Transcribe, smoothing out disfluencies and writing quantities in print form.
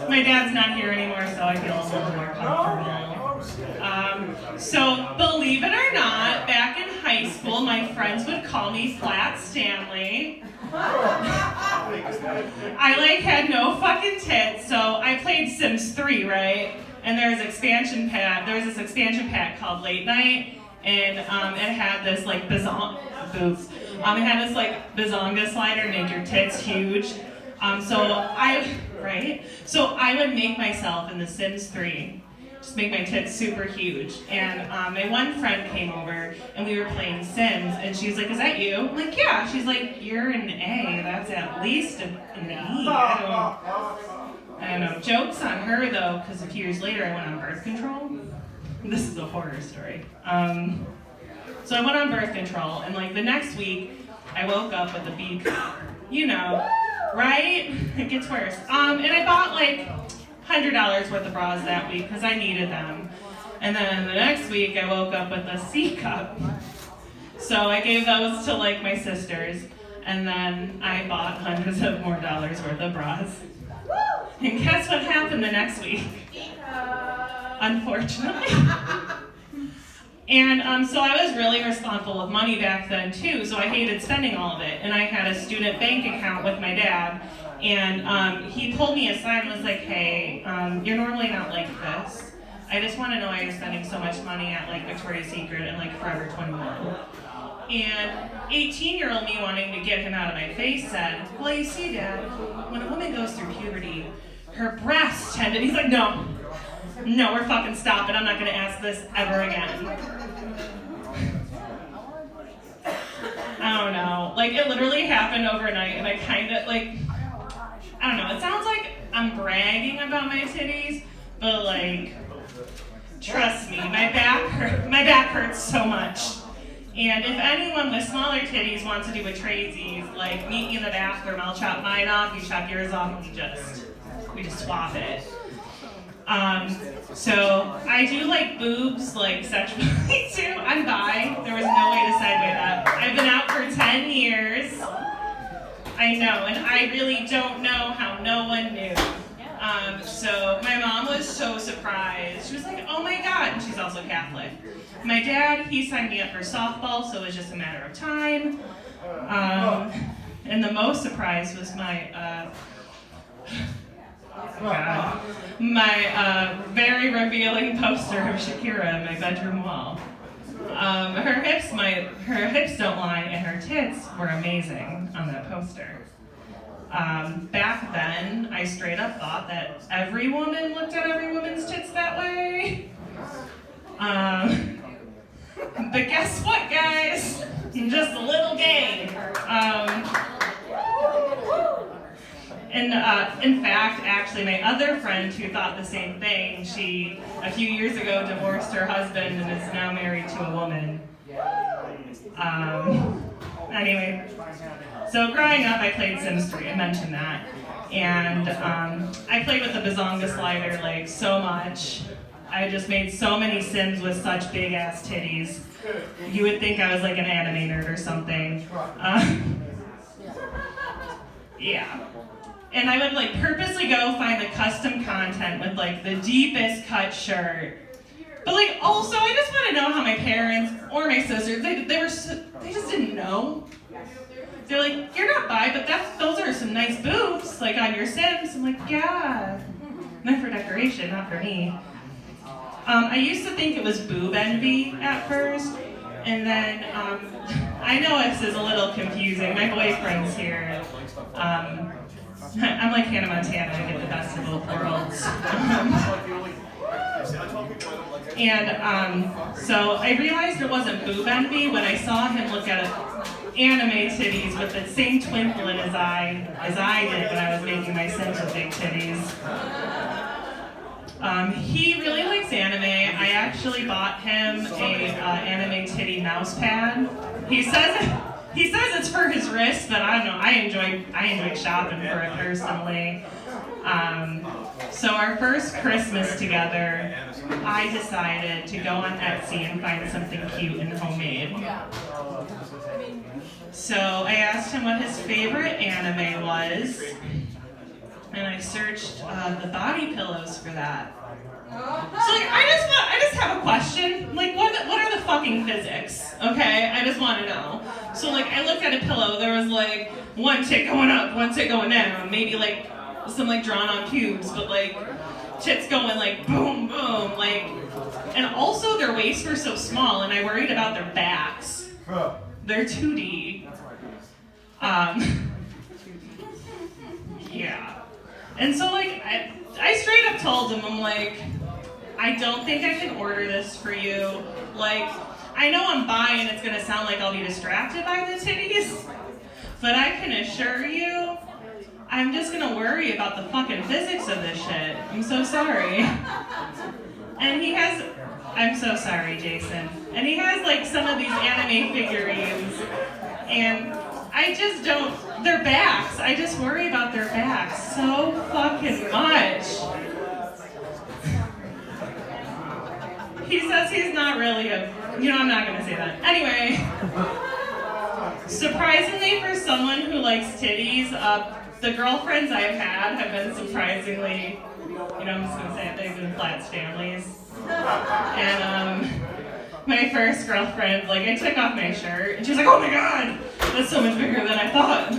my dad's not here anymore, so I feel a little more comfortable. So believe it or not, back in high school, my friends would call me Flat Stanley. I had no fucking tits, so I played Sims 3, right? And there was this expansion pack called Late Night, and it had this bazonga slider to make your tits huge. So I would make myself in The Sims 3, just make my tits super huge. And my one friend came over and we were playing Sims, and she's like, "Is that you?" I'm like, "Yeah." She's like, "You're an A. That's at least an E." I don't know. Jokes on her though, because a few years later I went on birth control. This is a horror story. So I went on birth control, and the next week I woke up with a B cup. Right? It gets worse. And I bought $100 worth of bras that week because I needed them. And then the next week I woke up with a C cup. So I gave those to my sisters, and then I bought hundreds of more dollars worth of bras. And guess what happened the next week? Unfortunately. And so I was really responsible with money back then too, so I hated spending all of it. And I had a student bank account with my dad, and he pulled me aside and was like, "Hey, you're normally not like this. I just want to know why you're spending so much money at Victoria's Secret and Forever 21. And 18-year-old me wanting to get him out of my face said, "Well, you see, Dad, when a woman goes through puberty, her breasts tend to..." He's like, No, we're fucking stopping. I'm not going to ask this ever again. I don't know. It literally happened overnight, and I kind of, I don't know. It sounds like I'm bragging about my titties, but, trust me, my back hurts so much. And if anyone with smaller titties wants to do a tradesies, meet me in the bathroom, I'll chop mine off, you chop yours off, and we just swap it. So I do boobs, sexually too. I'm bi. There was no way to segue that. I've been out for 10 years. I know, and I really don't know how no one knew. So my mom was so surprised. She was like, "Oh my God," and she's also Catholic. My dad, he signed me up for softball, so it was just a matter of time. And the most surprise was my very revealing poster of Shakira on my bedroom wall. Her hips don't lie, and her tits were amazing on that poster. Back then, I straight up thought that every woman looked at every woman's tits that way. But guess what, guys? I'm just a little gay. And in fact, actually, my other friend who thought the same thing, she, a few years ago, divorced her husband and is now married to a woman. Anyway, so growing up, I played Sims 3, I mentioned that. And I played with the bazonga slider so much. I just made so many Sims with such big ass titties. You would think I was an anime nerd or something. Yeah. And I would purposely go find the custom content with the deepest cut shirt. But also I just want to know how my parents or my sisters, they just didn't know. They're like, "You're not bi, but those are some nice boobs on your Sims." I'm like, "Yeah, not for decoration, not for me." I used to think it was boob envy at first, and then I know this is a little confusing. My boyfriend's here. I'm like Hannah Montana, I get the best of both worlds. So I realized it wasn't boob envy when I saw him look at anime titties with the same twinkle in his eye as I did when I was making my Sims with big titties. He really likes anime. I actually bought him a anime titty mouse pad. He says it's for his wrist, but I don't know. I enjoy shopping for it personally. So our first Christmas together, I decided to go on Etsy and find something cute and homemade. So I asked him what his favorite anime was, and I searched the body pillows for that. So like, I just have a question. Like, what are the fucking physics? Okay, I just want to know. So like, I looked at a pillow. There was like one tit going up, one tit going down. Maybe like some like drawn on pubes, but like tits going like boom, boom, like. And also their waists were so small, and I worried about their backs. They're 2D. Yeah. And so like, I straight up told him, I'm like, I don't think I can order this for you. Like, I know I'm bi and it's gonna sound like I'll be distracted by the titties, but I can assure you, I'm just gonna worry about the fucking physics of this shit. I'm so sorry. And he has, I'm so sorry, Jason. And he has like some of these anime figurines, and I just don't, their backs, I just worry about their backs so fucking much. He says he's not really I'm not gonna say that. Anyway, surprisingly for someone who likes titties, the girlfriends I've had have been surprisingly, I'm just gonna say it, they've been flat Stanleys. And my first girlfriend, like, I took off my shirt, and she was like, oh my god, that's so much bigger than I thought.